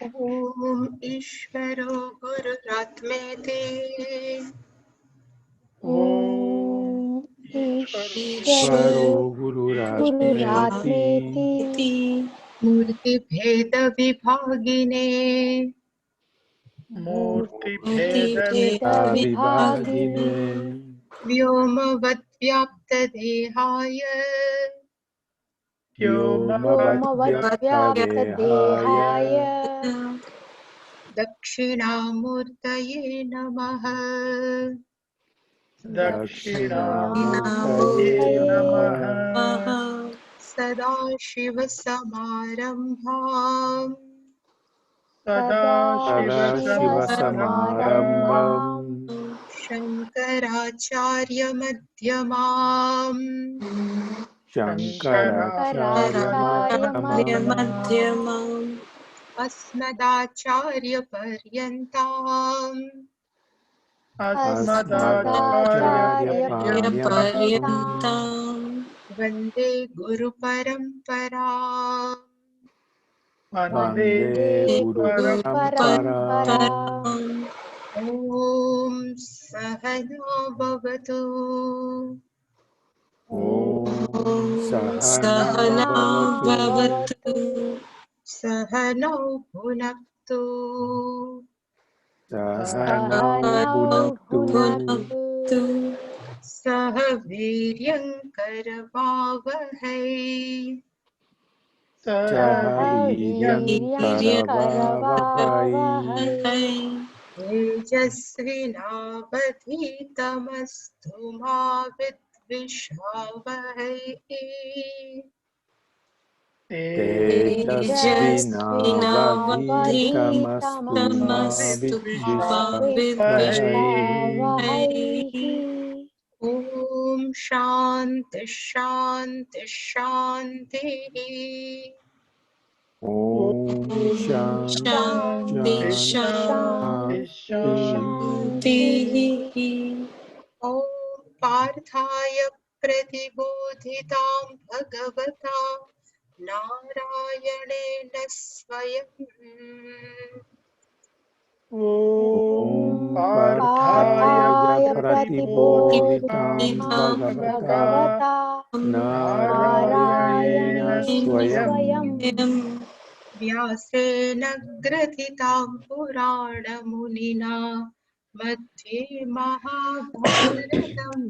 ॐ ईश्वरो गुरुरात्मेति ॐ ईश्वरो गुरुरात्मेति मूर्तिभेदविभागिने मूर्तिभेदविभागिने व्योमवद्व्याप्तदेहाय व्योमवद्व्याप्तदेहाय दक्षिणामूर्तये नमः। दक्षिणामूर्तये नमः। सदाशिवसमारम्भाम् सदाशिवसमारम्भम् शङ्कराचार्यमध्यमाम् शङ्कराचार्यमध्यमम् अस्मदाचार्यपर्यन्ताम् अस्मदाचार्यपर्यन्ताम् वन्दे गुरुपरम्पराम्। वन्दे गुरुपरम्पराम्। ॐ सहना भवतु ॐ सहना भवतु सहनौ भुनक्तु सहनौ भुनक्तु सह वीर्यङ्करवावहै सह वीर्यङ्करवावहै तेजस्विनावधीतमस्तु मा विद्विषावहै तेजस्विनावधीतमस्तु मा विद्विषावहै। ॐ शान्ति शान्ति शान्तिः। ॐ शान्ति शान्तिः। ॐ पार्थाय प्रतिबोधितां भगवता नारायणेन स्वयम् ॐ पार्थाय प्रतिबोधितां भगवता नारायणेन स्वयं व्यासेन ग्रथितां पुराणमुनिना मध्ये महाभारतम्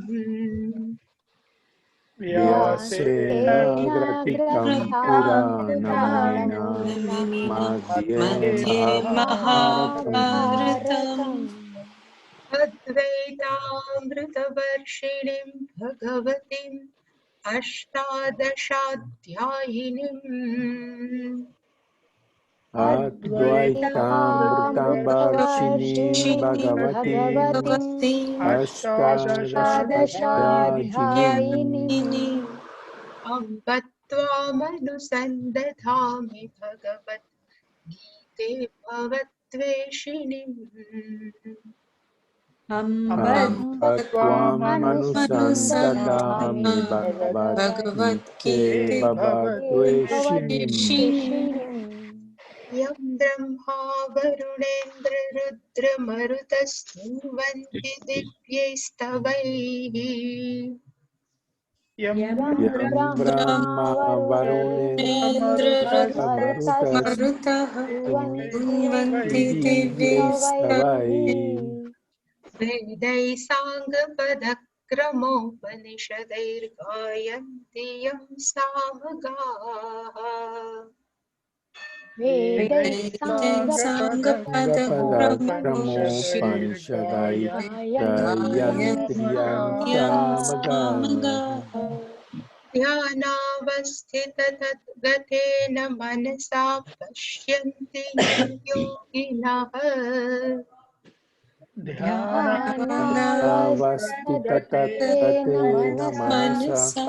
व्यासेन ग्रथितं पुराणमुनिना मध्ये महाभारतम् अद्वैतामृतवर्षिणीं भगवतीम् अष्टादशाध्यायिनीम् अद्वैतामृतवर्षिणीं भगवतीम् अष्टादशाध्यायिनीम् अम्ब त्वामनुसन्दधामि भगवद्गीते भवद्वेषिणीम् अम्ब त्वामनुसन्दधामि भगवद्गीते भवद्वेषिणीम् यं ब्रह्मा वरुणेन्द्ररुद्रमरुतस्तुवन्ति दिव्यैस्तवैः यं ब्रह्मा वरुणेन्द्ररुद्रमरुतः स्तुवन्ति दिव्यैस्तवैः वेदैः साङ्गपदक्रमोपनिषदैर्गायन्ति यं सामगाः गायन्ति यं सामगाः ध्यानावस्थिततद्गतेन मनसा पश्यन्ति योगिनः ध्यानावस्थिततद्गतेन मनसा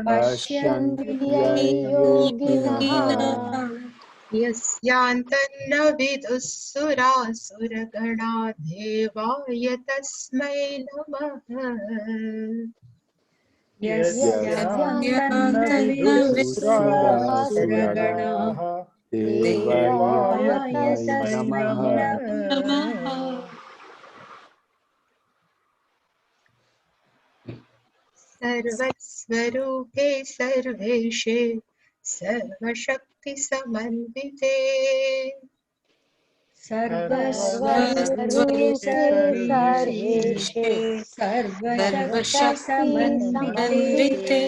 पश्यन्ति योगिनः यस्यान्तन्न विदुः सुरासुरगणा देवाय तस्मै नमः यस्यान्तन्न विदुः सुरासुरगणाः देवाय तस्मै नमः। सर्वस्वरूपे सर्वेशे सर्वशक्तिसमन्विते सर्वस्वरूपे सर्वेशे सर्वशक्तिसमन्विते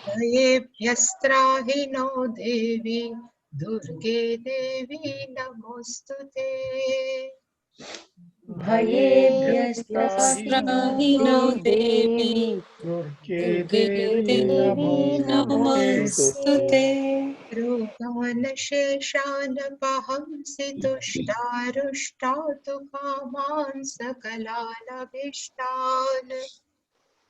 भयेभ्यस्त्राहि नो देवी दुर्गे देवी नमोऽस्तु ते भयेभ्यस्त्राहि नो देवी दुर्गे देवी नमोऽस्तु नमोऽस्तु ते। ते। रोगानशेषानपहंसि तुष्टारुष्टातु कामान् सकलानभीष्टान्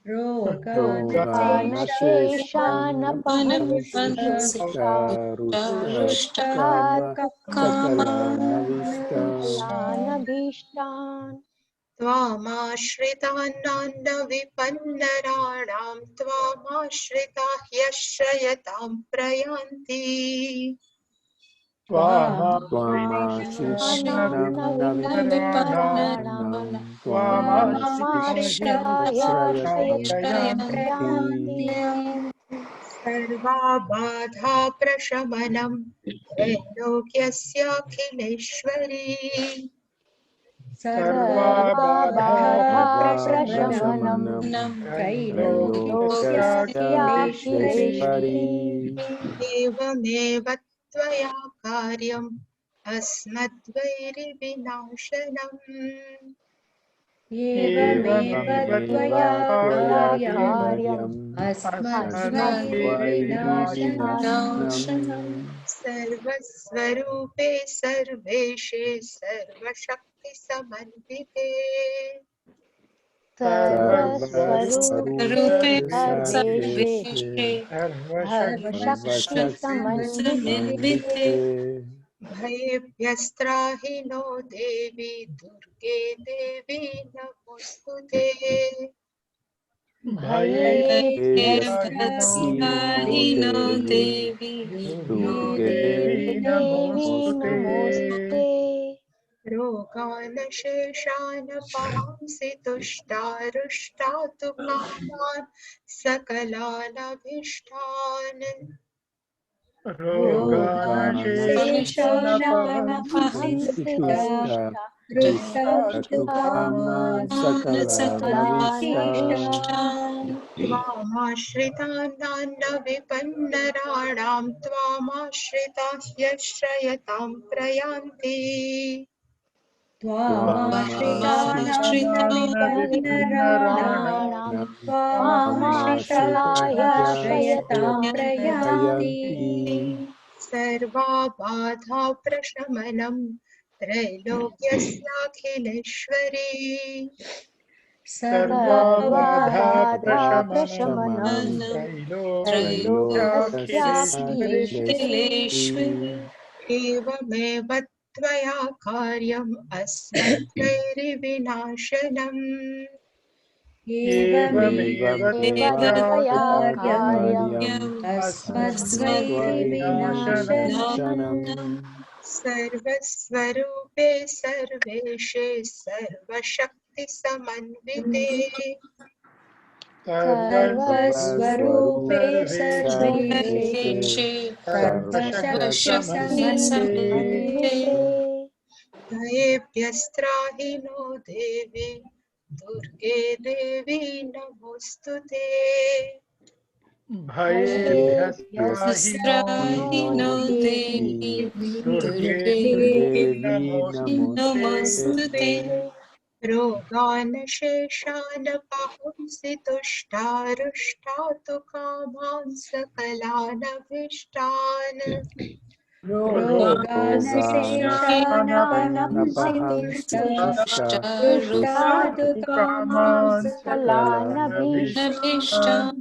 रोगानशेषानपहंसि तुष्टारुष्टात्काम सकलानविष्टान्। त्वामाश्रितान्नान्न विपन्नराणां त्वामाश्रिता ह्यश्रयतां प्रयान्ति त्वामाश्रितान् न विपन्नानां त्वामाश्रिताश्रयतां प्रयान्ति। सर्वाबाधा प्रशमनं त्रैलोक्यस्याखिलेश्वरी सर्वबाधाप्रशमनं त्रैलोक्यस्याखिलेश्वरी। एवमेव त्वया कार्यम् अस्मद्वैरिविनाशनम् एवमेव त्वया कार्यम् अस्मद्वैरिविनाशनम्। सर्वस्वरूपे सर्वेशे सर्वशक्तिसमन्विते सर्वस्वरूपे सर्वेशे सर्वशक्तिसमन्विते। भयेभ्यस्त्राहि नो देवी दुर्गे देवी नमोऽस्तु ते देव्यस्त्राहि नो देवी दुर्गे नमोऽस्तु ते। रोगानशेषानपहांसि तुष्टारुष्टातु कामान् सकलानभीष्टान् रोगानशेषानपहंसि तुष्टारुष्टातु कामान् सकलानविष्टान्। त्वामाश्रितान्नान्न विपन्नराणां त्वामाश्रिता ह्यश्रयतां प्रयान्ति त्वामाश्रितानां विपन्नराणां त्वामाश्रिताश्रयतां प्रयान्ति। सर्वाबाधा प्रशमनं त्रैलोक्यस्याखिलेश्वरी सर्वबाधाप्रशमनं त्रैलोक्यस्याखिलेश्वरी। एवमेव त्वया कार्यम् अस्मद्वैरिविनाशनम् एवमेव त्वया कार्यम् अस्मद्वैरिविनाशनम्। सर्वस्वरूपे सर्वेशे सर्वशक्तिसमन्विते सर्वस्वरूपे सर्वेशे सर्वेशे सर्वशक्तिसमन्विते भयेभ्यस्त्राहि नो देवी दुर्गे देवी नमोऽस्तु ते भयेभ्यस्त्राहि नो देवी दुर्गेदेवी नमोऽस्तु ते। रोगानशेषानपहंसि तुष्टारुष्टातु कामान् सकलानभीष्टान् रोगानशेषानापहंसि रोगानशेषानपहंसि तुष्टादुकामान् सकलानभीष्टान्।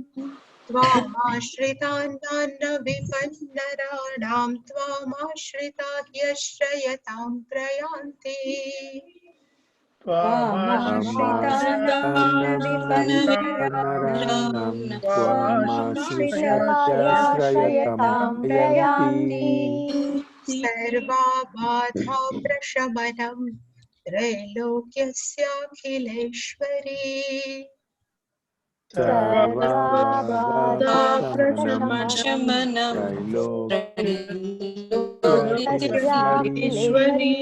त्वामाश्रितान्नान्न विपन्नराणां त्वामाश्रिता ह्यश्रयतां प्रयान्ति Amaśritanarayanam Tvamaśritasyashrayam prayanti सर्वाबाधा प्रशमनं त्रैलोक्यस्याखिलेश्वरी Sarvabhadashamanam Trailokyasyakhileshwari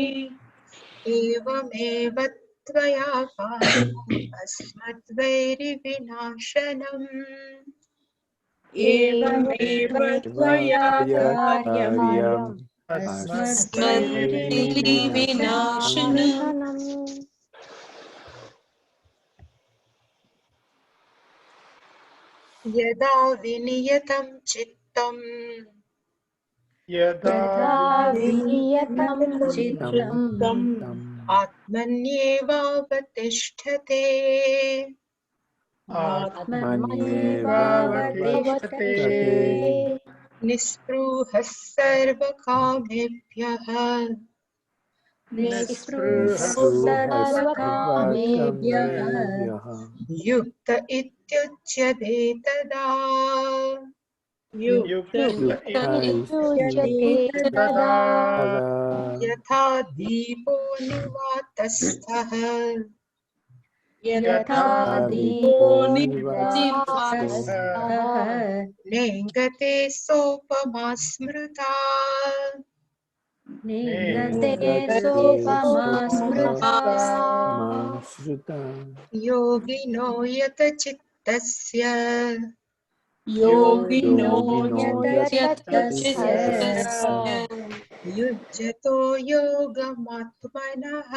एवमेव त्वया कार्यम् अस्मद्वैरिविनाशनम् एवमेव त्वया Tvaya कार्यम् karyam अस्मद्वैरिविनाशनम् अस्मद्vairinashana यदा विनियतं चित्तम् यदा विनियतं tam चित्तम् tam आत्मन्येवावतिष्ठते आत्मन्येवावतिष्ठते Tate निःस्पृहः सर्वकामेभ्यः निःस्पृहः Nispruhasarvakameभ्यः सर्वकामेभ्यः युक्त इत्युच्यते तदा युक्त Yukta इत्युच्यते तदा tada यथा दीपो निवातस्थः यथा दीपो Adipo nivasto निवातस्थः नेङ्गते सोपमा स्मृता नेङ्गते Nengate सोपमा स्मृता sopamasruta योगिनो यतचित्तस्य योगिनो Yogino यतचित्तस्य yatachittasya युज्यतो योगमात्मनः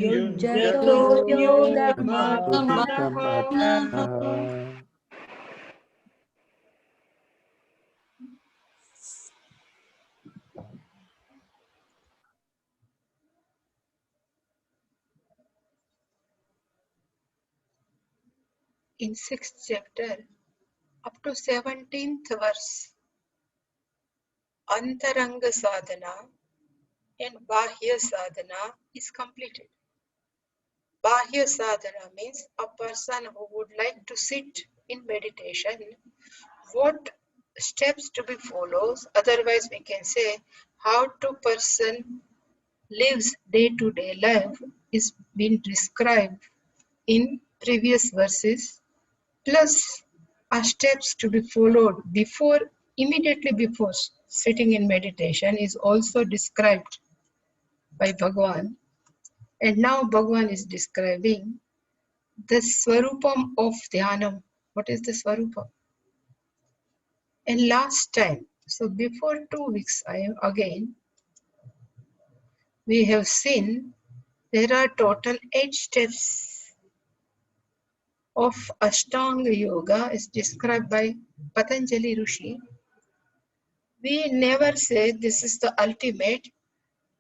युञ्जतो योगमात्मनः Adhitam atmaha In 6th chapter, up to 17th verse, Antaranga sadhana and Bahya sadhana is completed. Bahya sadhana means a person who would like to sit in meditation, what steps to be followed, otherwise we can say how to person lives day-to-day life is being described in previous verses, plus are steps to be followed before, immediately before sitting in meditation is also described by Bhagavan. And now Bhagavan is describing the Swarupam of Dhyanam. What is the Swarupam? And last time, so before 2 weeks, we have seen there are total 8 steps of Ashtanga Yoga is described by Patanjali Rishi. We never say this is the ultimate,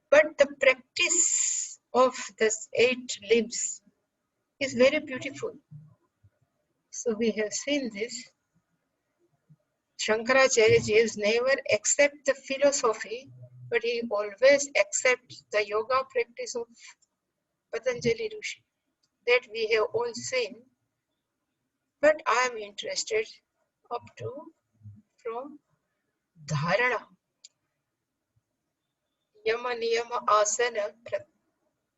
but the practice of these 8 limbs is very beautiful. So we have seen this. Shankaracharya ji has never accept the philosophy, but he always accepts the yoga practice of Patanjali Rishi. That we have all seen, but I am interested up to from dharana. Yama niyama asana,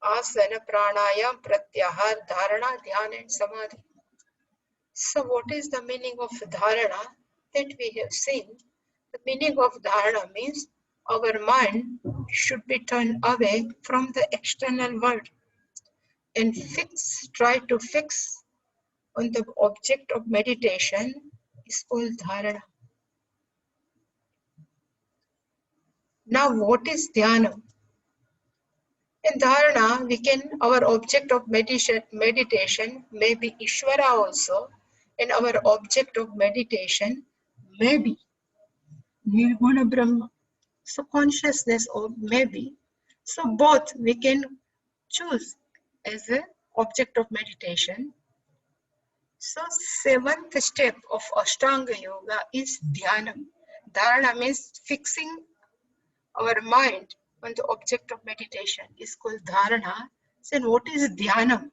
asana pranayam pratyahar dharana dhyana and samadhi. So what is the meaning of dharana? That we have seen. The meaning of dharana means our mind should be turned away from the external world and try to fix on the object of meditation is called dharana. Now what is dhyana? In dharana, our object of meditation may be Ishvara also, and our object of meditation may be Nirguna Brahma. So consciousness or maybe. So both we can choose as an object of meditation. So 7th step of Ashtanga Yoga is Dhyana. Dharana means fixing our mind on the object of meditation is called Dharana. Then what is dhyana?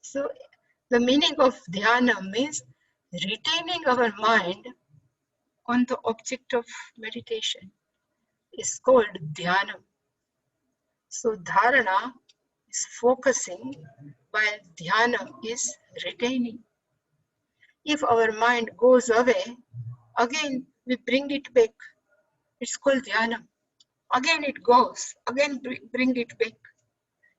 So the meaning of dhyana means retaining our mind on the object of meditation is called dhyana. So dharana is focusing while dhyana is retaining. If our mind goes away, again we bring it back. It's called dhyana. Again it goes, again bring it back.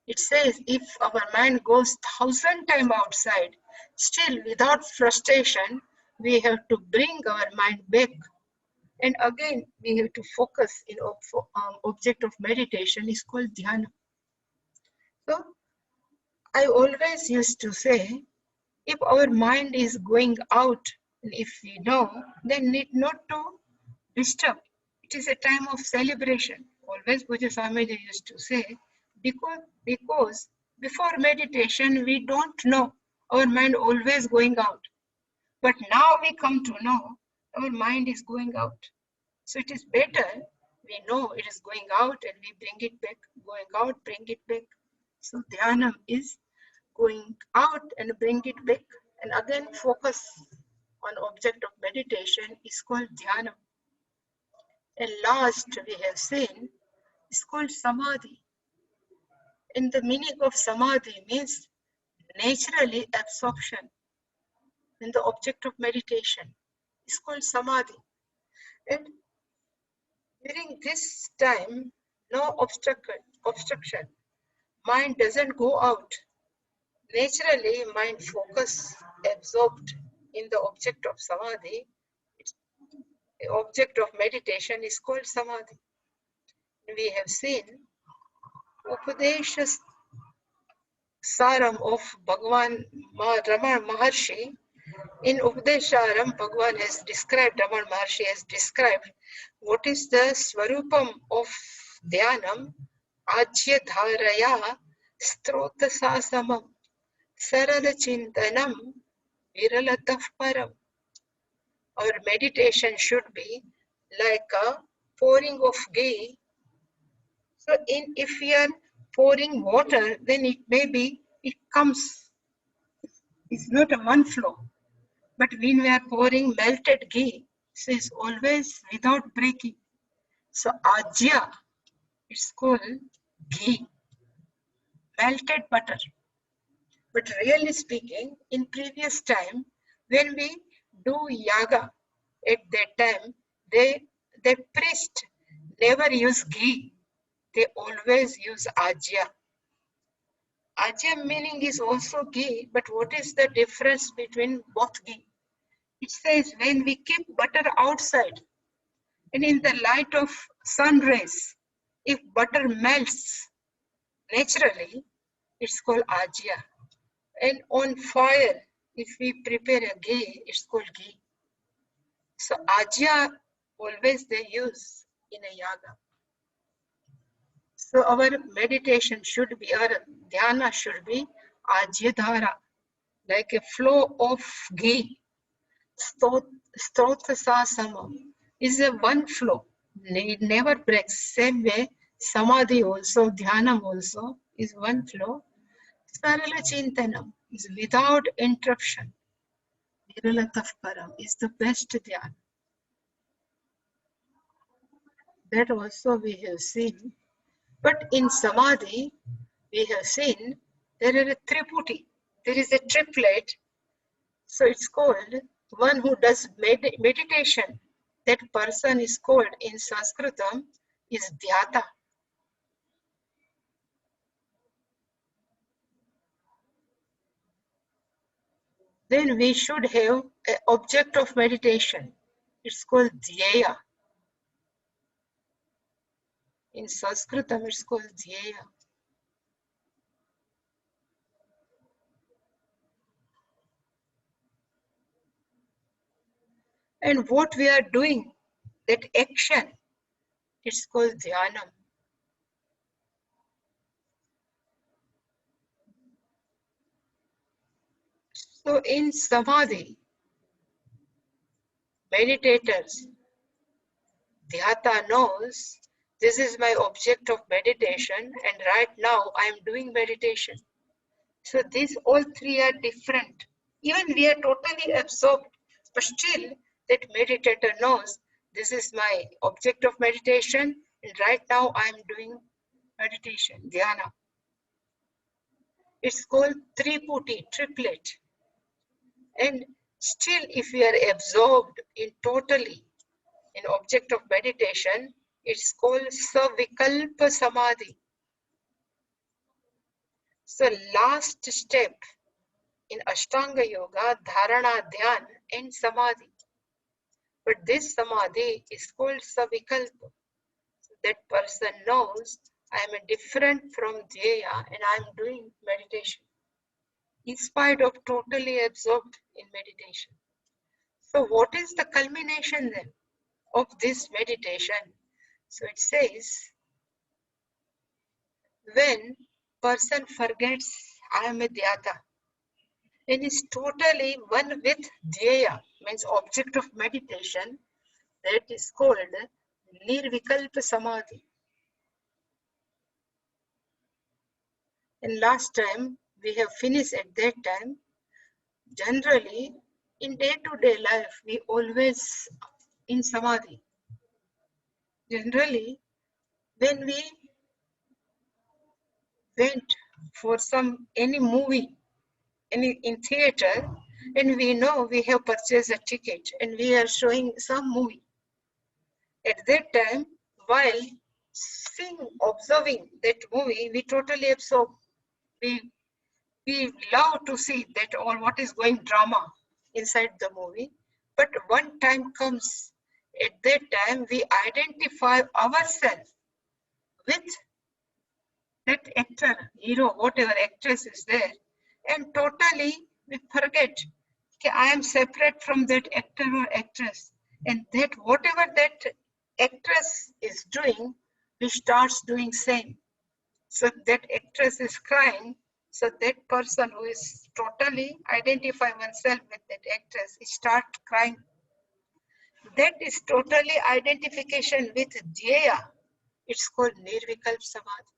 It says if our mind goes 1,000 times outside, still without frustration, we have to bring our mind back. And again, we have to focus in object of meditation is called dhyana. So I always used to say, if our mind is going out, and if we know, then need not to disturb. It is a time of celebration. Always Puja Swamiji used to say, because before meditation we don't know, our mind always going out. But now we come to know our mind is going out. So it is better we know it is going out and we bring it back, going out, bring it back. So dhyana is going out and bring it back. And again focus on object of meditation is called dhyana. And last we have seen is called samadhi. And the meaning of samadhi means naturally absorption in the object of meditation is called samadhi. And during this time, no obstruction. Mind doesn't go out. Naturally, mind focus absorbed in the object of samadhi. The object of meditation is called samadhi. We have seen Upadesha Saram of Bhagavan Ramana Maharshi. In Upadesharam, Bhagavan has described, Ramana Maharshi has described what is the Swarupam of Dhyanam, Ajya Dharaya, Strota Sasamam, Sarala Chintanam, Viralataf Param. Our meditation should be like a pouring of ghee. So if we are pouring water, then it comes, it's not a one flow. But when we are pouring melted ghee, so it's always without breaking. So ajya, it's called ghee, melted butter. But really speaking, in previous time, when we do yaga, at that time, the priest never use ghee. They always use ajya. Ajya meaning is also ghee, but what is the difference between both ghee? It says when we keep butter outside and in the light of sun rays, if butter melts naturally, it's called ajya. And on fire, if we prepare a ghee, it's called ghee. So ajya always they use in a yaga. So our meditation should be, our dhyana should be ajya dhara, like a flow of ghee. Stotha Sasama is a one flow. It never breaks. Same way, Samadhi also, Dhyanam also is one flow. Sarala Chintanam is without interruption. Niralatav Param is the best dhyan. That also we have seen. But in Samadhi, we have seen there is a triputi. There is a triplet. So it's called one who does meditation. That person is called in Sanskritam is dhyata. Then we should have an object of meditation. It's called dhyeya. In Sanskritam, it's called dhyeya. And what we are doing, that action, it's called dhyanam. So in Samadhi, meditators, dhyata knows This is my object of meditation, and right now I am doing meditation. So these all three are different. Even we are totally absorbed, but still that meditator knows this is my object of meditation, and right now I am doing meditation, dhyana. It's called triputi, triplet. And still if we are absorbed in totally in object of meditation, it's called savikalpa samadhi. So last step in Ashtanga Yoga, Dharana, Dhyan and Samadhi. But this Samadhi is called Savikalpa. That person knows I am different from Dhyeya and I am doing meditation in spite of totally absorbed in meditation. So what is the culmination then of this meditation? So it says, when person forgets I am a Dhyata and is totally one with Dhyeya, means object of meditation, that is called Nirvikalpa Samadhi. And last time we have finished at that time. Generally, in day-to-day life, we always in Samadhi. Generally, when we went for any movie, in theater, and we know we have purchased a ticket and we are showing some movie. At that time, while seeing, observing that movie, we totally absorb. We love to see that or what is going drama inside the movie. But one time comes, at that time we identify ourselves with that actor, hero, whatever actress is there, and totally we forget that I am separate from that actor or actress, and that whatever that actress is doing, we starts doing same. So that actress is crying, so that person who is totally identify oneself with that actress, he start crying. That is totally identification with Dhyeya. It's called Nirvikalp Samadhi.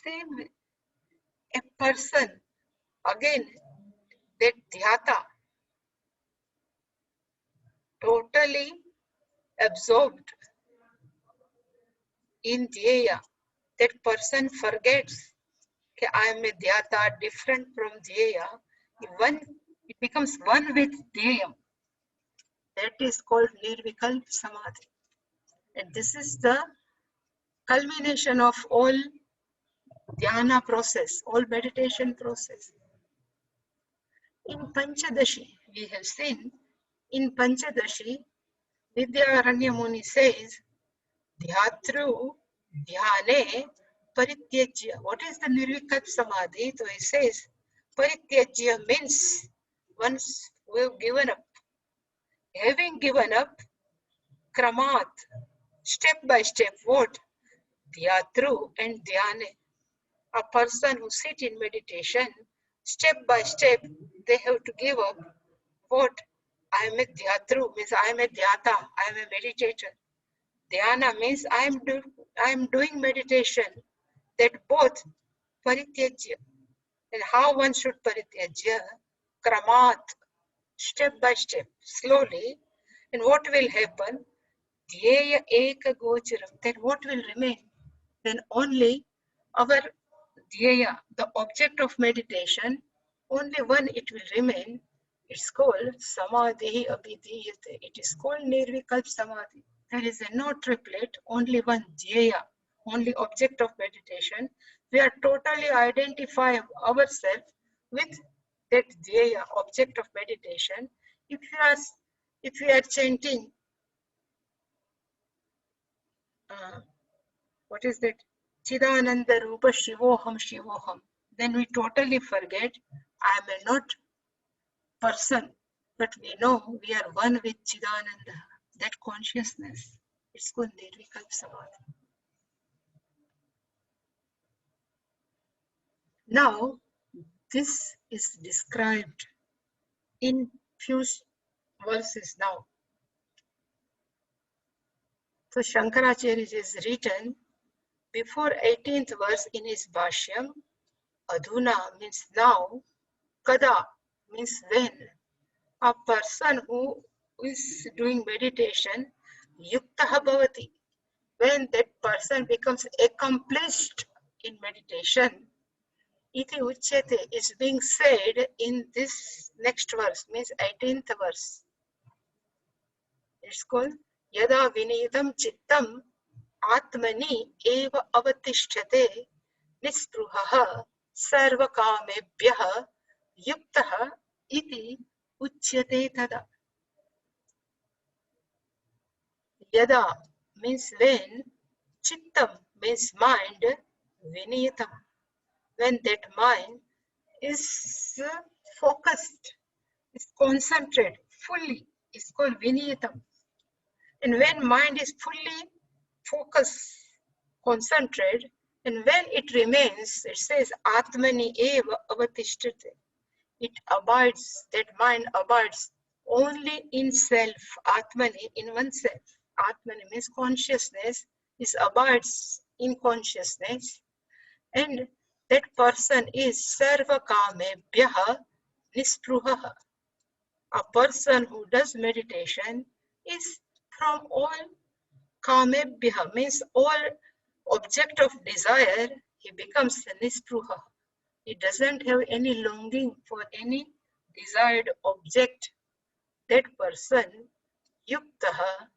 Same a person, again, that Dhyata, totally absorbed in Dhyeya. That person forgets that I am a Dhyata, different from Dhyeya. It becomes one with Dhyeya. That is called Nirvikalp Samadhi. And this is the culmination of all dhyana process, all meditation process. In Panchadashi, we have seen, in Panchadashi, Vidyaranya Muni says, Dhyatru Dhyane Parityajya. What is the Nirvikalp Samadhi? So he says, Parityajya means once we have given up. Having given up, Kramat, step by step, what? Dhyatru and Dhyane. A person who sits in meditation, step by step, they have to give up what? I am a Dhyatru, means I am a Dhyata, I am a meditator. Dhyana means I am doing meditation. That both Parityajya. And how one should Parityajya? Kramat, step by step, slowly. And what will happen? Dhyeya eka gocharam. Then what will remain? Then only our Dhyeya, the object of meditation, only one it will remain. It's called Samadhi Abhidhiyate. It is called Nirvikalp Samadhi. There is no triplet, only one Dhyeya, only object of meditation. We are totally identify ourselves with that Dhyeya, object of meditation. If we are chanting, what is that? Chidananda Rupa Shivoham Shivoham. Then we totally forget I am a not person, but we know we are one with Chidananda. That consciousness, it's called Nirvikalp Samadhi. Now, this is described in few verses now. So Shankaracharya is written before 18th verse in his Bhashyam, Adhuna means now, Kada means when. A person who is doing meditation, Yuktaha Bhavati, when that person becomes accomplished in meditation, Iti Uchyate is being said in this next verse, means 18th verse. It's called Yada Vinidam Chittam Atmani Eva Avatishthate Nispruhaha Sarvakamebhyaha Yuktaha Iti Uchyate Tada. Yada means when, Chittam means mind, Viniyatam, when that mind is focused, is concentrated fully, is called Viniyatam. And when mind is fully focused, concentrated, and when it remains, it says Atmani eva avatishtate. It abides, that mind abides only in self, Atmani, in oneself. Atmani means consciousness, is abides in consciousness, and that person is sarva kamebhyaha nispruhaha. A person who does meditation is from all kamebhyaha, means all object of desire, he becomes nispruha. He doesn't have any longing for any desired object. That person, yuktaha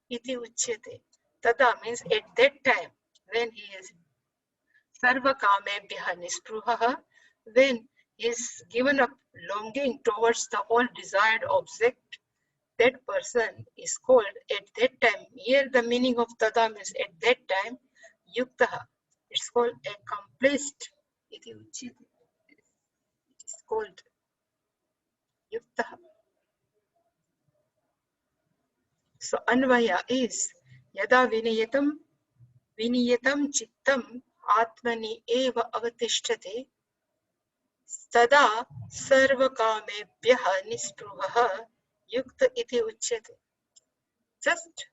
iti uchyate. Tata means at that time, when he is sarva kamebhyaha nispruha, when he is given up longing towards the all desired object, that person is called at that time. Here the meaning of tada means at that time, yuktaha. It's called accomplished. Iti uchyate. It is called yuktaha. So Anvaya is Yada Viniyatam Chittam Atmani Eva Avatishthate Tada Sarva Kamebhyaha Nispruhaha Yukta Iti Uchyate. Just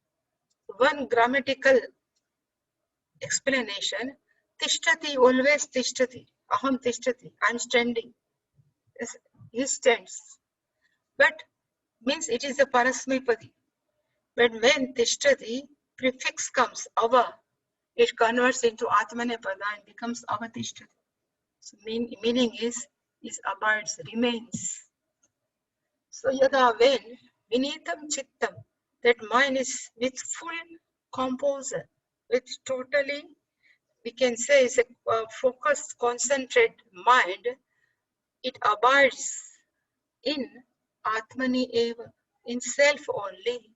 one grammatical explanation. Tishtati, always tishtati. Aham tishtati, I'm standing. Yes, he stands. But means it is a parasmipadi. But when tishtati prefix comes, ava, it converts into atmanepada and becomes avatishtati. So meaning is abides, remains. So yada when vinitam chittam, that mind is with full composure, with totally, we can say is a focused, concentrated mind, it abides in atmani eva, in self only.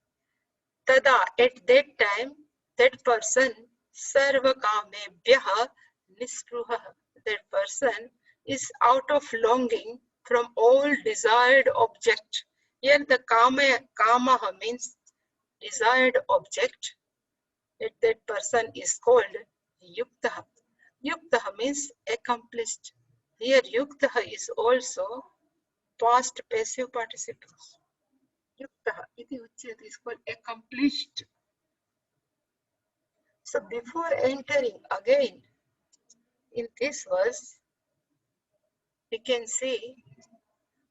Tada, at that time, that person, sarva kamebhyaha nispruhaha, that person is out of longing from all desired object. Here the kamaha means desired object. That person is called yuktaha. Yuktaha means accomplished. Here yuktaha is also past passive participles. Yuktaha iti uchyate is called accomplished. So before entering again in this verse, we can see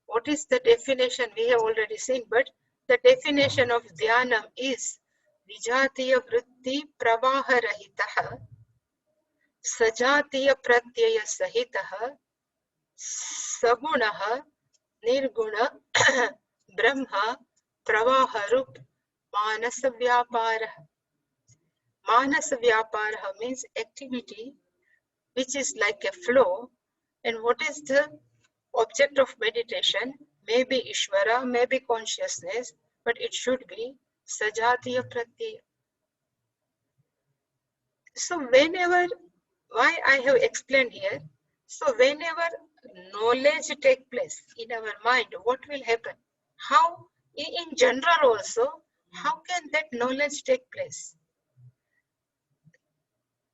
what is the definition we have already seen, but the definition of dhyanam is vijatiya vritti pravaha rahitaha sajatiya pratyaya sahitaha sagunaha nirguna brahma pravaharup manasa vyaparaha. Manasa vyaparaha means activity which is like a flow. And what is the object of meditation? Maybe Ishvara, maybe consciousness, but it should be Sajatiya Pratyaya. So whenever, why I have explained here, so whenever knowledge take place in our mind, what will happen? How, in general also, how can that knowledge take place?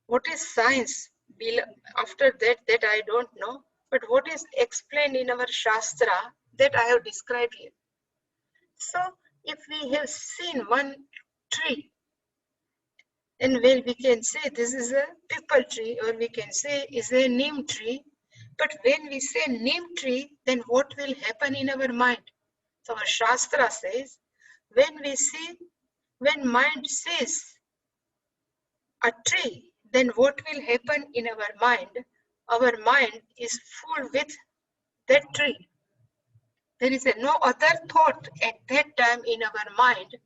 What is science? After that I don't know. But what is explained in our Shastra, that I have described here. So if we have seen one tree, And when we can say this is a people tree, or we can say is a neem tree, but when we say neem tree, then what will happen in our mind? So our Shastra says, when mind says a tree, then what will happen in our mind? Our mind is full with that tree. There is no other thought at that time in our mind,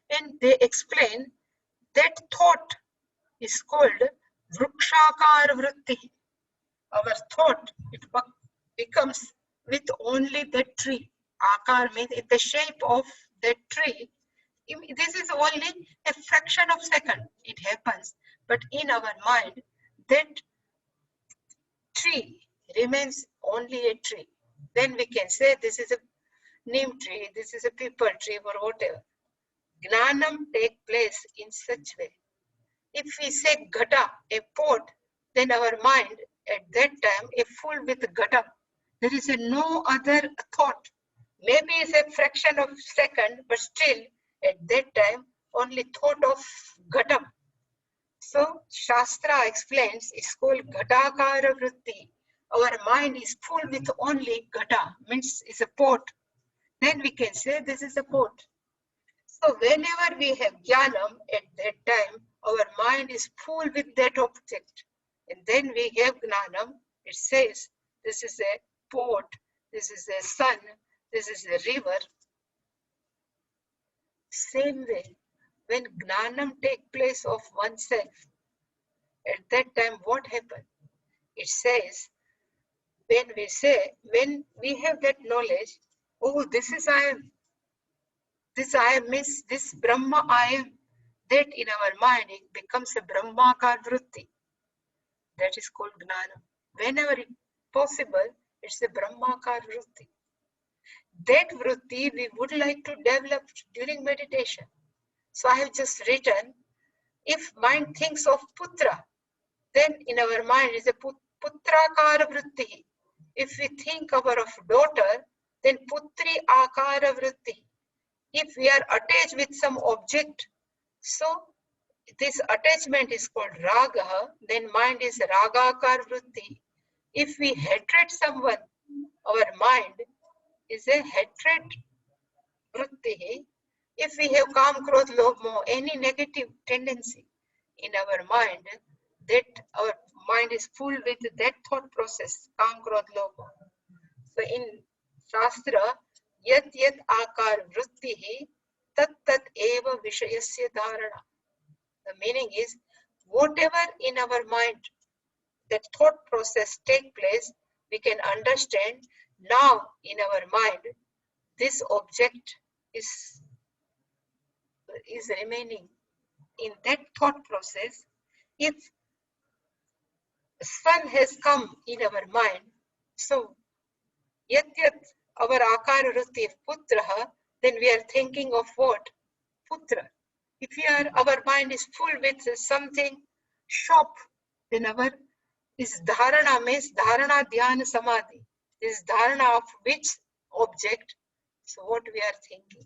and they explain that thought is called vrukshakar vritti. Our thought, it becomes with only that tree. Akar means in the shape of that tree. This is only a fraction of second it happens, but in our mind, that tree remains only a tree. Then we can say this is a neem tree, this is a people tree, or whatever. Gnanam take place in such way. If we say gata, a pot, then our mind at that time is full with gata. There is no other thought. Maybe it's a fraction of second, but still at that time only thought of gata. So Shastra explains it's called Ghatakara Vritti. Our mind is full with only Gata, means it's a pot. Then we can say this is a pot. So whenever we have Jnanam at that time, our mind is full with that object. And then we have Gnanam, it says this is a pot, this is a sun, this is a river. Same way, when Gnanam takes place of oneself, at that time what happened? It says, when we have that knowledge, oh, this is I am, means this Brahma I am, that in our mind it becomes a Brahmakar Vritti. That is called Gnana. Whenever it possible, it's a Brahmakar Vritti. That Vritti we would like to develop during meditation. So I have just written, if mind thinks of Putra, then in our mind is a Putrakara Vritti. If we think of daughter, then Putri Akara Vritti. If we are attached with some object, so this attachment is called Raga, then mind is Ragakar Vritti. If we hatred someone, our mind is a hatred Vritti. If we have Kam, Krodh, Lobh, Moh, any negative tendency in our mind, that our mind is full with that thought process, Kam, Krodh, Lobh, Moh. So in Shastra, Yat Yat Akar Vrittihi Tat Tat Eva Vishayasya Dharana. The meaning is, whatever in our mind, that thought process take place, we can understand now in our mind, this object is remaining in that thought process. If sun has come in our mind, so Yat Yat, our Akara Vritti Putraha, then we are thinking of what? Putra. If our mind is full with something shop, then our is dharana, means dharana dhyana samadhi. Is dharana of which object? So what we are thinking.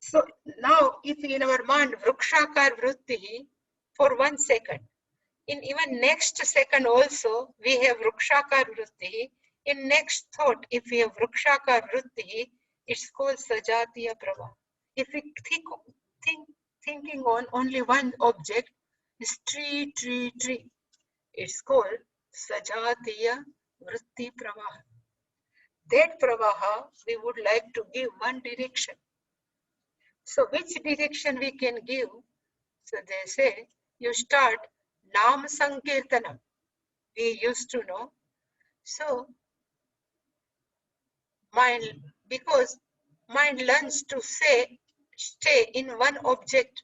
So now if in our mind vrukshakar vritti for 1 second, in even next second also we have vrukshakar vritti. In next thought, if we have vrukshakar vritti, it's called sajatiya prava. If we thinking on only one object, is tree, tree, tree. It's called sajatiya vritti pravaha. That pravaha we would like to give one direction. So which direction we can give? So they say you start Nam Sankirtanam. We used to know. So because mind learns to stay in one object.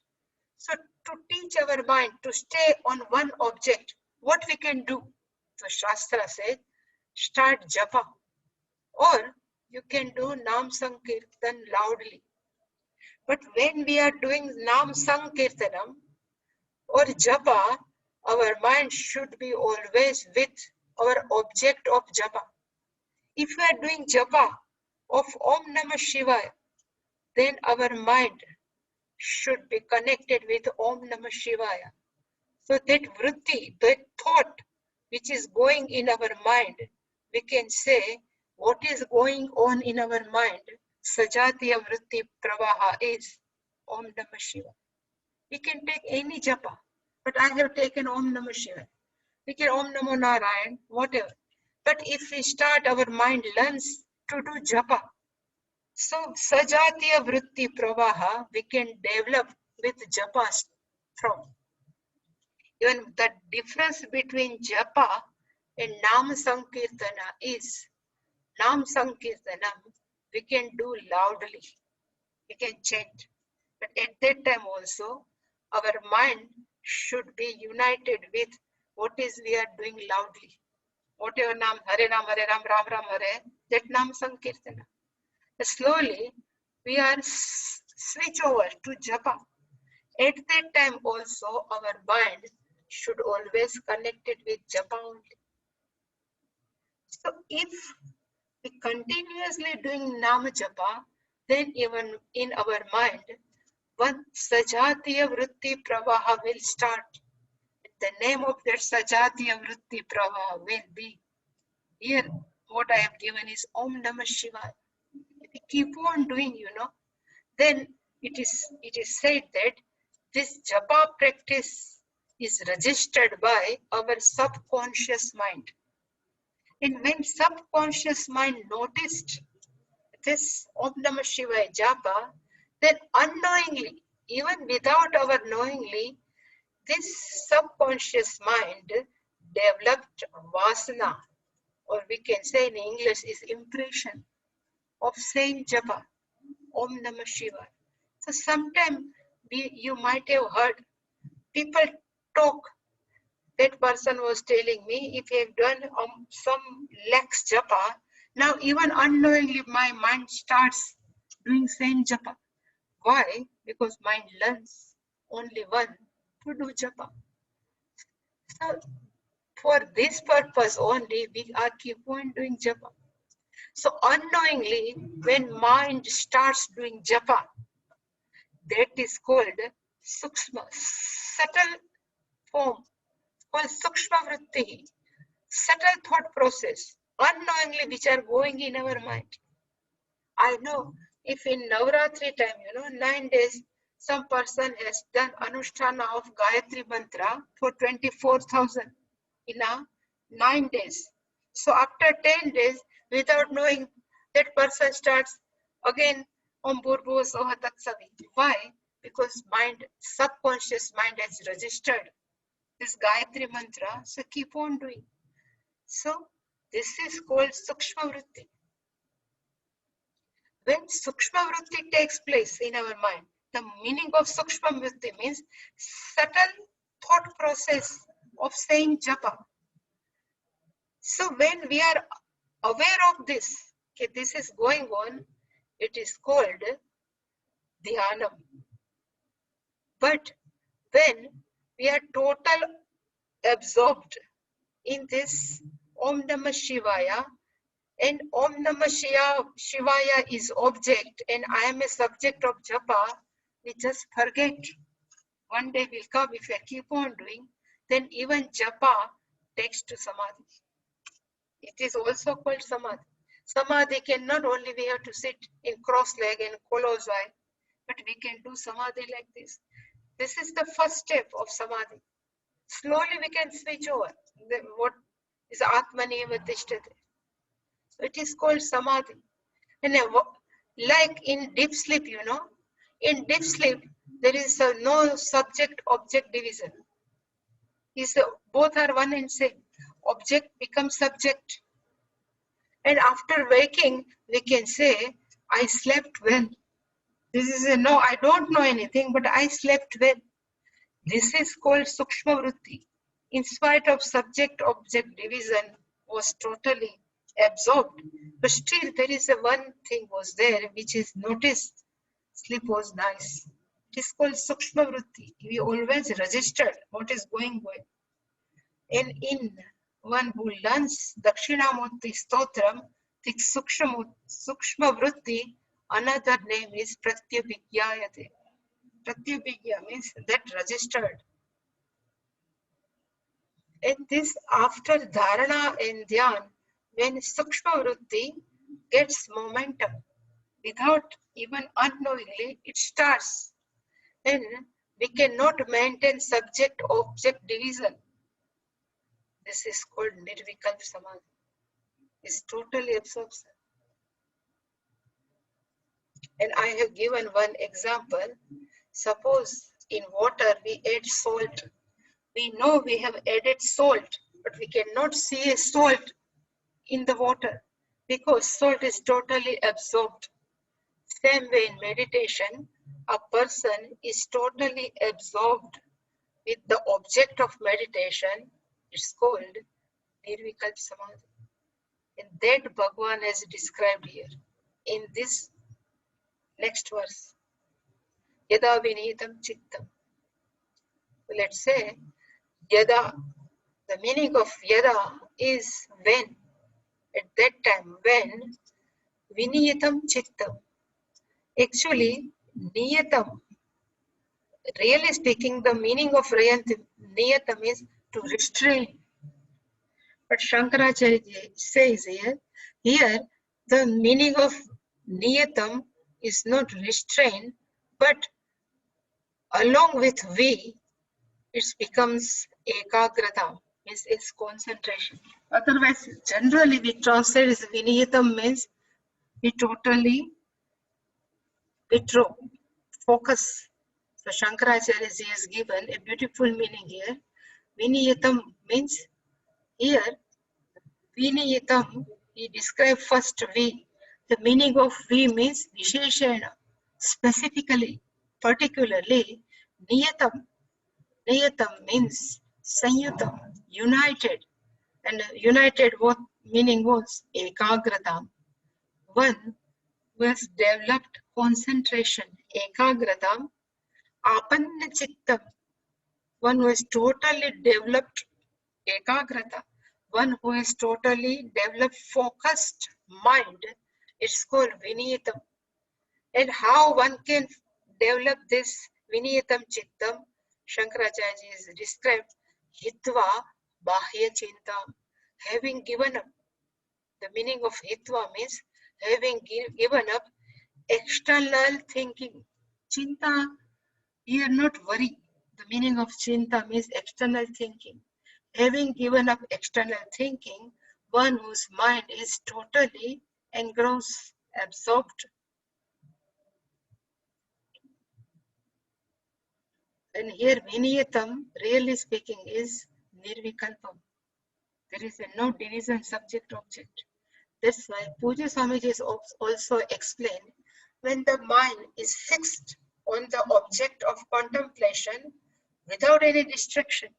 So to teach our mind to stay on one object, what we can do? So Shastra says, start japa, or you can do Nam Sankirtan loudly. But when we are doing Nam Sankirtanam or japa, our mind should be always with our object of japa. If we are doing japa of Om Namah Shivaya, then our mind should be connected with Om Namah Shivaya. So that vritti, that thought which is going in our mind, we can say what is going on in our mind, Sajatiya vritti pravaha is Om Namah Shivaya. We can take any japa, but I have taken Om Namah Shivaya. We can Om Namo Narayan, whatever. But if we start, our mind learns to do japa. So Sajatiya vritti pravaha we can develop with japas from. Even the difference between japa and Nam Sankirtana is Nam Sankirtanam we can do loudly, we can chant. But at that time also, our mind should be united with what is we are doing loudly. Whatever Nam, Hare Ram, Ram Ram, Hare, that Nam Sankirtana. Slowly, we are switch over to japa. At that time also, our mind should always connected with japa only. So if we continuously doing Nama Japa, then even in our mind, one Sajatiya Vritti Pravaha will start. The name of that Sajatiya Vritti Pravaha will be, here what I have given is Om Namah Shivaya. If we keep on doing, then it is said that this japa practice is registered by our subconscious mind. And when subconscious mind noticed this Om Namah Shivaya japa, then unknowingly, even without our knowingly, this subconscious mind developed vasana, or we can say in English is impression of saying japa, Om Namah Shivaya. So sometime you might have heard people talk. That person was telling me, if you have done some lakhs japa, now even unknowingly my mind starts doing same japa. Why? Because mind learns only one to do japa. So for this purpose only we are keep on doing japa. So unknowingly when mind starts doing japa, that is called sukshma, subtle form, called sukshma vritti, subtle thought process, unknowingly which are going in our mind. I know if in Navratri time, 9 days, some person has done Anushtana of Gayatri Mantra for 24,000 in 9 days. So after 10 days, without knowing, that person starts again Om Bhurbhuva Svaha Tat Savi. Why? Because mind, subconscious mind has registered this Gayatri Mantra, so keep on doing. So this is called Sukshma Vritti. When Sukshma Vritti takes place in our mind, the meaning of Sukshma Vritti means subtle thought process of saying japa. So when we are aware of this, okay, this is going on, it is called dhyanam. But when we are total absorbed in this Om Namah Shivaya, and Om Namah Shivaya is object and I am a subject of japa, we just forget. One day will come, if I keep on doing, then even japa takes to samadhi. It is also called samadhi. Samadhi can not only we have to sit in cross leg and close eye, but we can do samadhi like this. This is the first step of samadhi. Slowly we can switch over. What is Atmaneva Tishtate? It is called samadhi. And like in deep sleep, in deep sleep, there is no subject-object division. Both are one and same. Object becomes subject. And after waking, we can say, I slept well. This is no, I don't know anything, but I slept well. This is called Sukshma Vritti. In spite of subject-object division, was totally absorbed. But still, there is one thing was there which is noticed. Sleep was nice. It is called Sukshma Vritti. We always register what is going on. And in one who learns Dakshinamurti Stotram, the Sukshma Vritti, another name is Pratyabhigyayate. pratyabhigya means that registered. And this after dharana and dhyan, when sukshma vritti gets momentum, without even unknowingly, it starts. And we cannot maintain subject-object division. This is called nirvikalpa samadhi. It's totally absorption. And I have given one example. Suppose in water we add salt. We know we have added salt, but we cannot see a salt in the water because salt is totally absorbed. Same way in meditation, a person is totally absorbed with the object of meditation. It's called nirvikalpa samadhi. And that Bhagavan has described here in this next verse. Yada vinitam chittam. Let's say yada, the meaning of yada is when, at that time, when viniyatam chittam. Actually, niyatam, really speaking, the meaning of niyatam is to restrain. But Shankaracharya says here the meaning of niyatam is not restrain, but along with vi, it becomes ekagrata, means its concentration. Otherwise, generally we translate as viniyatam means we totally withdraw, focus. So Shankaracharya has given a beautiful meaning here. Viniyatam means here, viniyatam, he described first vi. The meaning of vi means visheshana, specifically, particularly, niyatam. Niyatam means sanyutam, united. And united, what meaning was? Ekagratam. One who has developed concentration, ekagratam. Apanna chittam. One who has totally developed ekagrata. One who has totally developed focused mind. It's called viniyatam. And how one can develop this viniyatam chittam, Shankaracharya is described hitva bahya chintam, having given up. The meaning of hitva means having given up external thinking. Chinta, here not worry. The meaning of chinta means external thinking. Having given up external thinking, one whose mind is totally engrossed, absorbed. And here viniyatam, really speaking, is nirvikalpam. There is no division subject-object. That's why Puja Swamiji is also explained, when the mind is fixed on the object of contemplation without any distraction,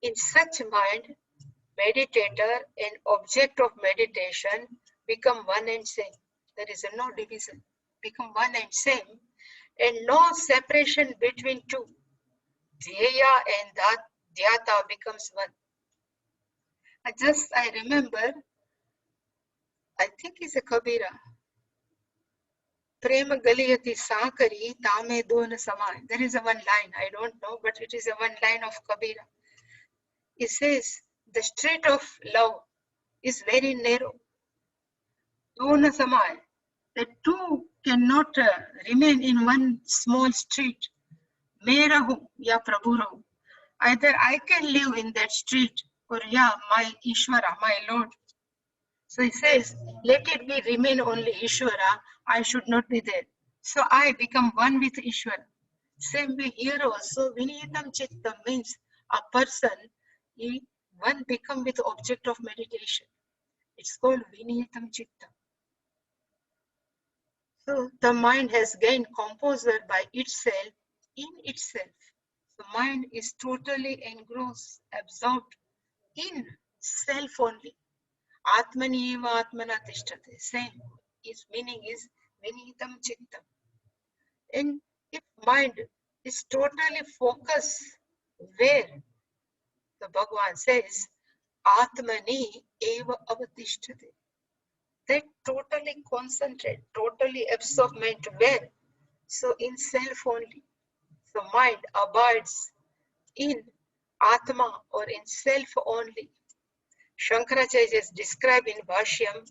in such mind, meditator and object of meditation become one and same. There is no division, become one and same, and no separation between two. Dhyaya and Dhyata becomes one. I remember, I think it's a Kabira. Prema galiyati sakari tame dona samay. There is a one line, I don't know, but it is a one line of Kabira. It says, the street of love is very narrow. Dona samay. The two cannot remain in one small street. Mera ho ya prabhu raho. Either I can live in that street or yeah, my Ishvara, my Lord. So he says, let it be remain only Ishvara, I should not be there. So I become one with Ishvara. Same way here also, Viniyatam Chitta means a person, one become with object of meditation. It's called Viniyatam Chitta. So the mind has gained composure by itself, in itself. The mind is totally engrossed, absorbed in self only. Atmani eva atmana tishtate. Same. Its meaning is vinitam chittam. And if mind is totally focused, where the Bhagavan says, Atmani eva avatishtate. They totally concentrate, totally absorb mind where? So in self only. So mind abides in Atma or in self only. Shankaracharya is described in Bhashyam,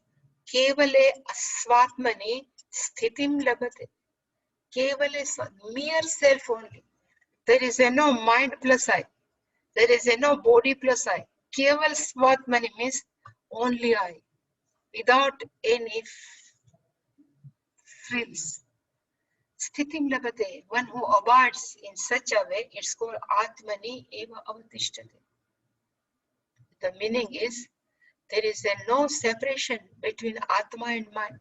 Kevale Aswatmani Sthitim Labhate. Kevale mere self only. There is a no mind plus I. There is a no body plus I. Keval Swatmani means only I, without any frills. Sthitim Labhate, one who abides in such a way, it's called Atmani Eva Avatishtate. The meaning is, there is a no separation between Atma and mind.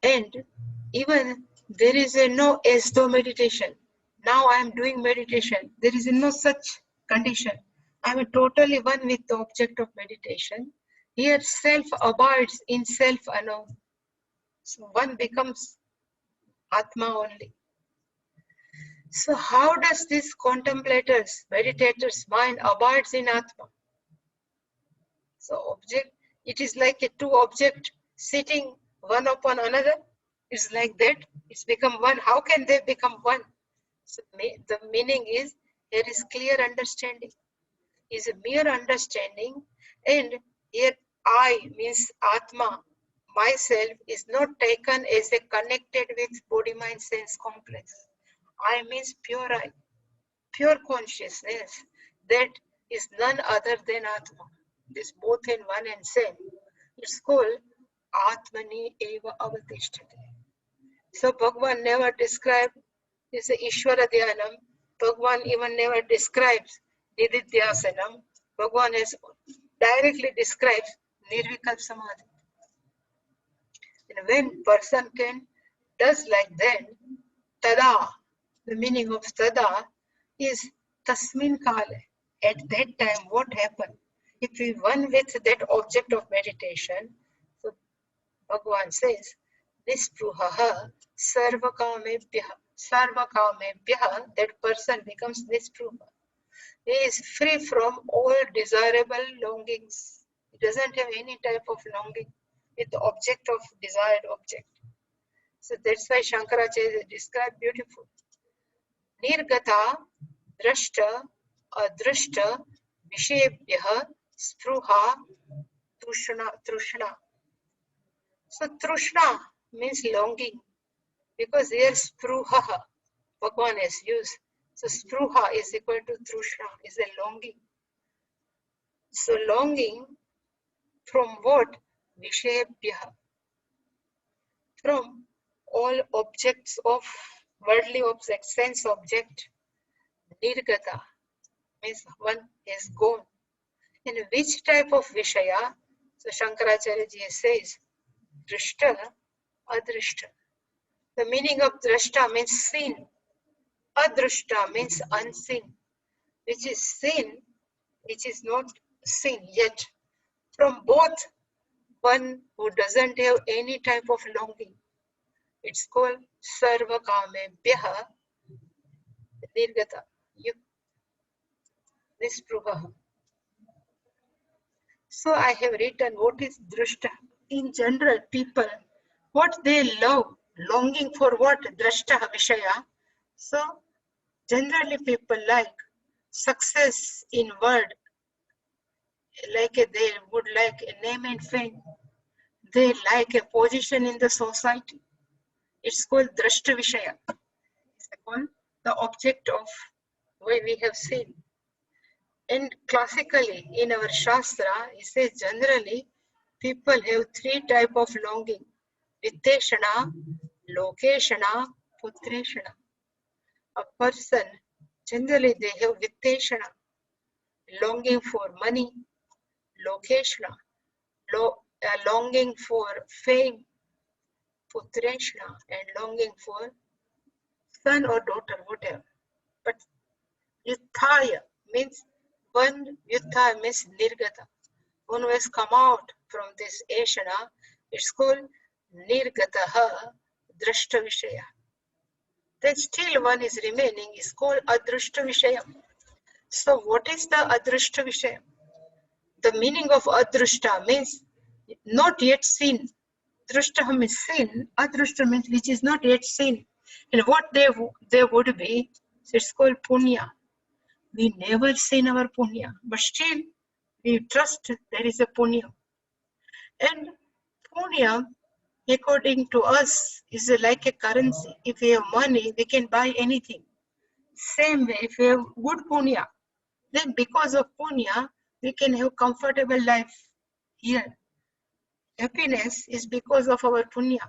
And even there is a no as though meditation. Now I am doing meditation. There is no such condition. I am totally one with the object of meditation. Here self abides in self alone. So one becomes Atma only. So how does this contemplator's, meditator's mind abides in Atma? So object, it is like a two object sitting one upon another. It's like that. It's become one. How can they become one? So the meaning is, there is clear understanding. Is a mere understanding, and here I means Atma, myself, is not taken as a connected with body, mind, sense complex. I means pure I, pure consciousness, that is none other than Atma. This both in one and same. It's called Atmani Eva Avatishtate. So Bhagavan never described this Ishvara Dhyanam. Bhagavan even never describes Nididhyasanam. Bhagavan has directly describes Nirvikalpa Samadhi. And when person does like that, Tada, the meaning of Tada is Tasmin Kale. At that time, what happened? If we one with that object of meditation, so Bhagavan says, Nispruhaha sarvakamebhyaha. Sarvakamebhyaha, that person becomes Nispruha. He is free from all desirable longings. He doesn't have any type of longing with the object of desired object. So that's why Shankaracharya described beautiful. Nirgata, drashta, adrishta, vishebhyaha, spruha, trushna. So trushna means longing, because here spruha, Bhagavan has used. So spruha is equal to trushna, is a longing. So longing from what? Vishebhyaha. From all objects of worldly objects, sense object. Nirgata means one is gone. In which type of Vishaya? So Shankaracharya ji says, Drishta, Adrishta. The meaning of Drashta means seen. Adrishta means unseen. Which is seen, which is not seen yet. From both, one who doesn't have any type of longing. It's called Sarvakame-bhyaha Nirgata. Nispruha. So I have written what is drashta. In general, people, what they love, longing for what? Drashta Vishaya. So generally people like success in word, like they would like a name and fame. They like a position in the society. It's called drashta Vishaya. It's called the object of what we have seen. And classically, in our Shastra, it says generally people have three types of longing. Vitteshana, Lokeshana, Putreshana. A person, generally they have Vitteshana, longing for money, Lokeshana, longing for fame, Putreshana, and longing for son or daughter, whatever. But Yuthaya means one, Yuttha means Nirgata. One who has come out from this Ashana, it's called Nirgataha Drashta Vishaya. Then still one is remaining, is called Adrishta Vishaya. So what is the Adrishta Vishaya? The meaning of Adrishta means not yet seen. drushtah means sin, adrushta means which is not yet seen. And what they would be, so it's called punya. We never seen our punya, but still we trust there is a punya. And punya, according to us, is like a currency. If we have money, we can buy anything. Same way, if we have good punya, then because of punya, we can have comfortable life here. Happiness is because of our punya.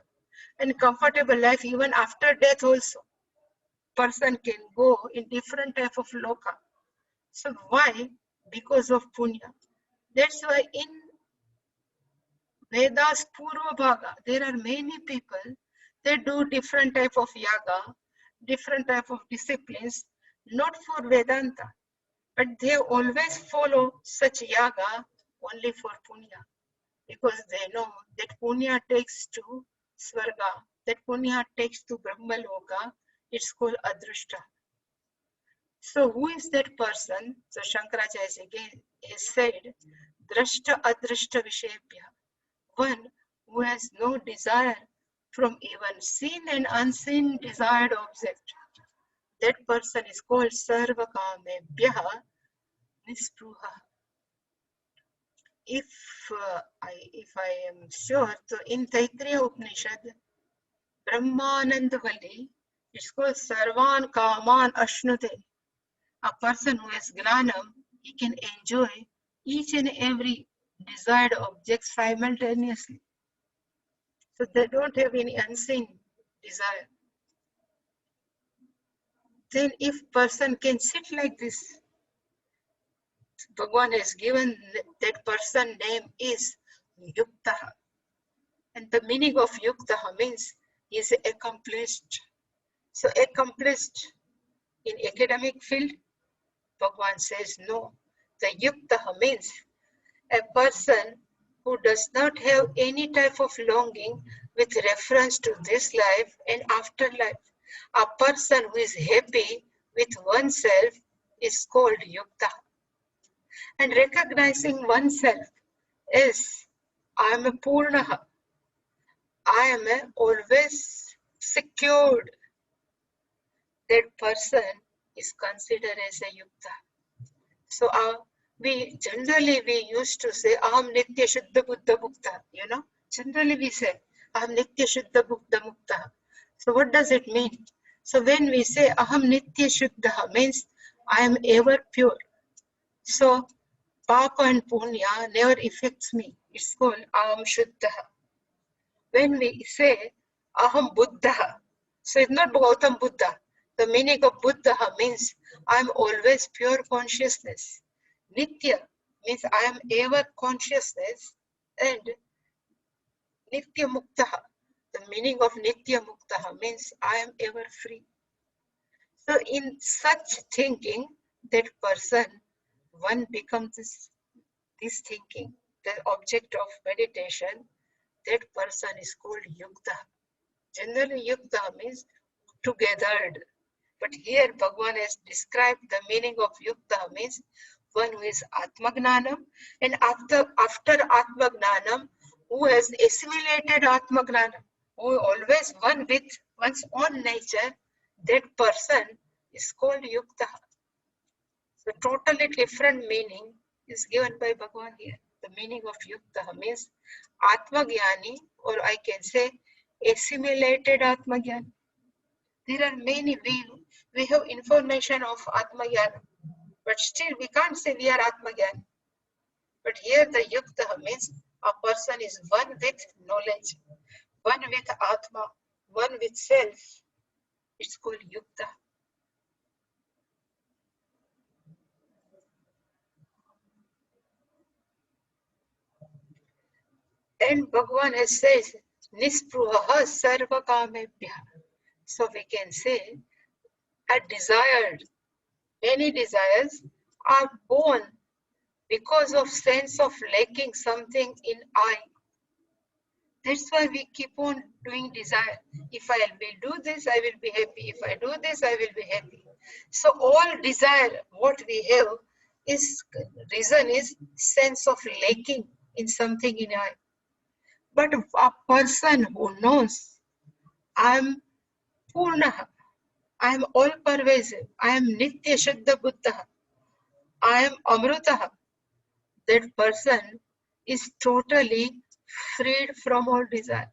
And comfortable life even after death also. Person can go in different type of loka. So why? Because of punya. That's why in Vedas Purva Bhaga, there are many people, they do different type of yaga, different type of disciplines, not for Vedanta, but they always follow such yaga only for punya, because they know that punya takes to Swarga, that punya takes to Brahmaloka, it's called Adrushta. So who is that person? So Shankaracharya again has said, Drashta Adrushta Vishebhya, one who has no desire from even seen and unseen desired object. That person is called Sarvakamebhya Nispruha. If I am sure, so in Taittiriya Upanishad, Brahmanandavali, it's called Sarvan Kaman Ashnute. A person who has Gnanam, he can enjoy each and every desired object simultaneously. So they don't have any unseen desire. Then if person can sit like this, Bhagavan has given that person name is Yukta. And the meaning of Yukta means he is accomplished. So accomplished in academic field, Bhagavan says no. The Yukta means a person who does not have any type of longing with reference to this life and afterlife. A person who is happy with oneself is called Yukta. And recognizing oneself is, I am a Purnaha. I am always secured. That person is considered as a Yukta. So we used to say Aham Nitya Shuddha Buddha Mukta. Generally we say Aham Nitya Shuddha Buddha Mukta. So what does it mean? So when we say Aham Nitya Shuddha means I am ever pure. So Papa and Punya never affects me. It's called Aham Shuddha. When we say Aham Buddha, so it's not Gautam Buddha. The meaning of Buddha means I am always pure consciousness. Nitya means I am ever consciousness, and Nitya Muktaha. The meaning of Nitya Muktaha means I am ever free. So in such thinking, that person, one becomes this thinking, the object of meditation, that person is called Yukta. Generally, Yukta means togethered. But here Bhagavan has described the meaning of Yukta means one who is Atmagnanam, and after Atmagnanam, who has assimilated Atmagnanam, who is always one with one's own nature, that person is called Yukta. So totally different meaning is given by Bhagavan here. The meaning of Yukta means Atmagyani, or I can say assimilated Atmagyani. There are many, we have information of Atmagyana, but still we can't say we are Atmagyana. But here the Yukta means a person is one with knowledge, one with Atma, one with self. It's called Yukta. And Bhagavan has says, Nispruha sarva kamebhya. So we can say, a desired, many desires are born because of sense of lacking something in I. That's why we keep on doing desire. If I will do this, I will be happy. If I do this, I will be happy. So all desire, what we have, is reason is sense of lacking in something in I. But a person who knows, I am Purnaha, I am all pervasive, I am Nitya Shuddha Buddha, I am Amrutaha, that person is totally freed from all desire,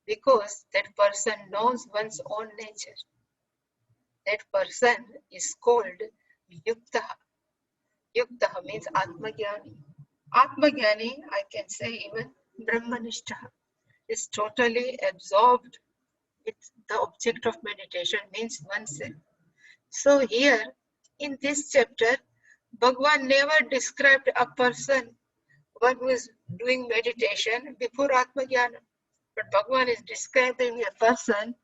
because that person knows one's own nature. That person is called Yuktaha. Yuktaha means Atmagyani. Atmagyani, I can say even Brahmanishtaha, is totally absorbed with the object of meditation, means oneself. So here in this chapter, Bhagavan never described a person, one who is doing meditation before Atmagyana. But Bhagavan is describing a person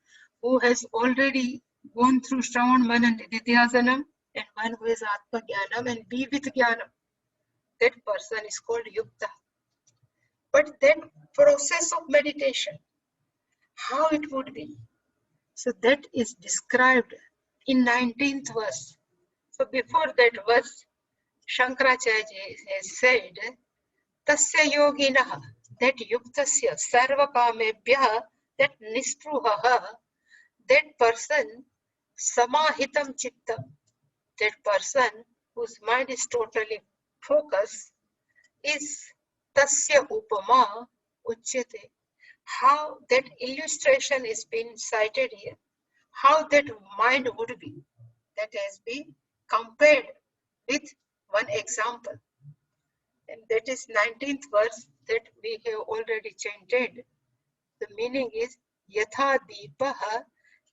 who has already gone through Shravan, Manan, Nididhyasanam, and one who is Atmagyanam and be with Jnanam. That person is called Yukta. But then process of meditation, how it would be. So that is described in 19th verse. So before that verse, Shankaracharya has said, Tasya yoginaha, that yuktasya sarvakamebhyaha, that nispruhaha, that person samahitam chitta, that person whose mind is totally focused, is tasya upama uchyate. How that illustration is being cited here, how that mind would be, that has been compared with one example. And that is 19th verse that we have already chanted. The meaning is yatha deepaha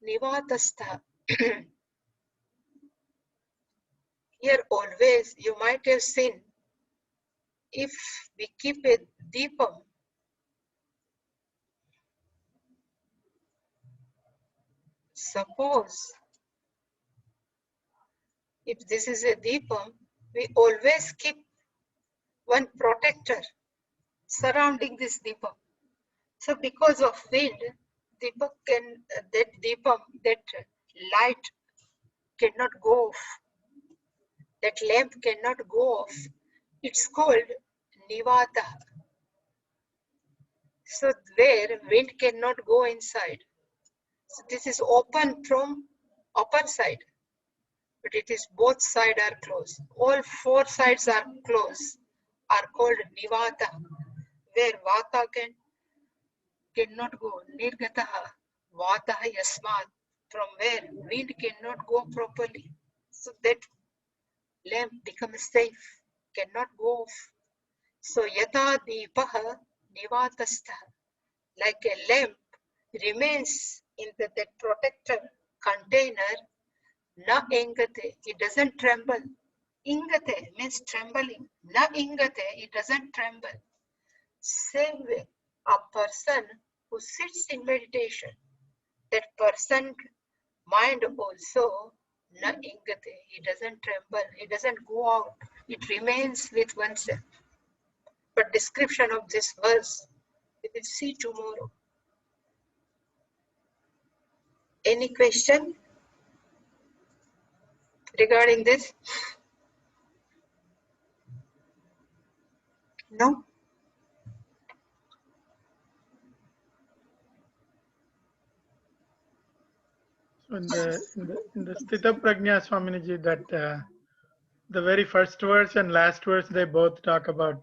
nivatastha. Here always you might have seen, if we keep a deepam, suppose if this is a deepam, we always keep one protector surrounding this deepam. So because of wind, deepak can, that deepam, that light cannot go off. That lamp cannot go off. It's called nivata. So where wind cannot go inside. So this is open from upper side, but it is both sides are closed. All four sides are closed, are called nivata, where vata cannot go. Nirgataha, vataha yasmat, from where wind cannot go properly. So that lamp becomes safe, cannot go off. So yata deepaha nivatastha, like a lamp remains in that protector container, na ingate, it doesn't tremble. Ingate means trembling. Na ingate, it doesn't tremble. Same way, a person who sits in meditation, that person mind also, na ingate, it doesn't tremble, it doesn't go out, it remains with oneself. But description of this verse, we will see tomorrow. Any question regarding this? No? So in the Sthita Prajna Swaminiji, that the very first verse and last verse, they both talk about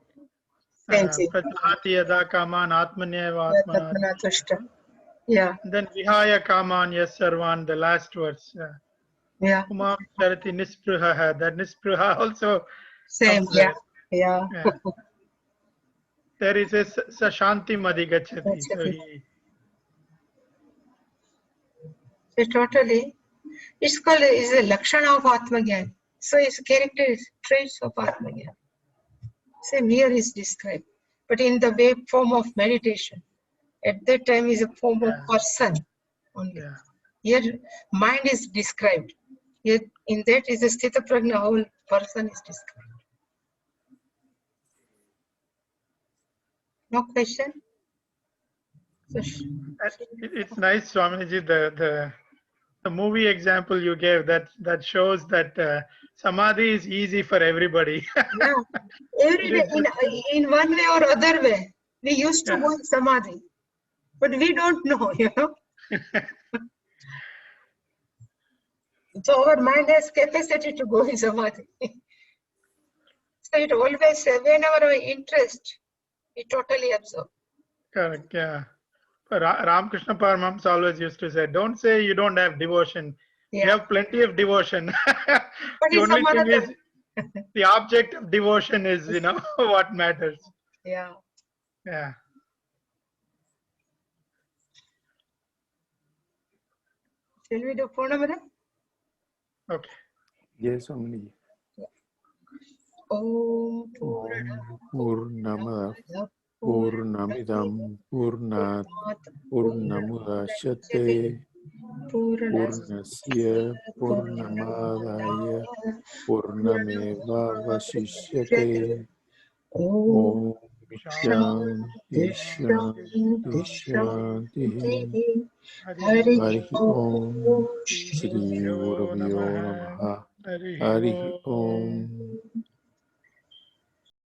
Same thing. Prajahati yada kaman atmanyeva atmana. Atmanatushta. Yeah, Then vihaya kaman yes sarvan, the last verse. yeah, Kumam charati nispruha, that nispruha also same, comes yeah, there. yeah. Yeah. There is a sashanti madhigachati. That's So it. he, So totally, it's called is a lakshana of Atmagyan. So its character is traits of Atmagyan. Same here is described, but in the way form of meditation. At that time is a form of person only. yeah. Here mind is described. Yet in that is a sthita prajna, whole person is described. No question? So, It's nice, Swamiji, the movie example you gave that shows that samadhi is easy for everybody. yeah, every It day is just, in one way or other way. We used to Yeah. go in samadhi, but we don't know, you know. So our mind has capacity to go in samadhi. So it always, whenever our interest, we totally absorb. Correct. Yeah. Ramakrishna Paramahamsa always used to say, "Don't say you don't have devotion. You Yeah. have plenty of devotion. But The it's only some thing other. is the object of devotion is, what matters." Yeah. Yeah. Shall we do Purnamada? Okay. Yes, Swamiji. Om Om Purnamada Purnamada Purnamidam Purnat Purnamudachyate Purnasya Purnamadaya Purnameva Vasishyate Om Shanti Shanti Shanti Hari Om Shri Gurubhyo Namaha Hari Om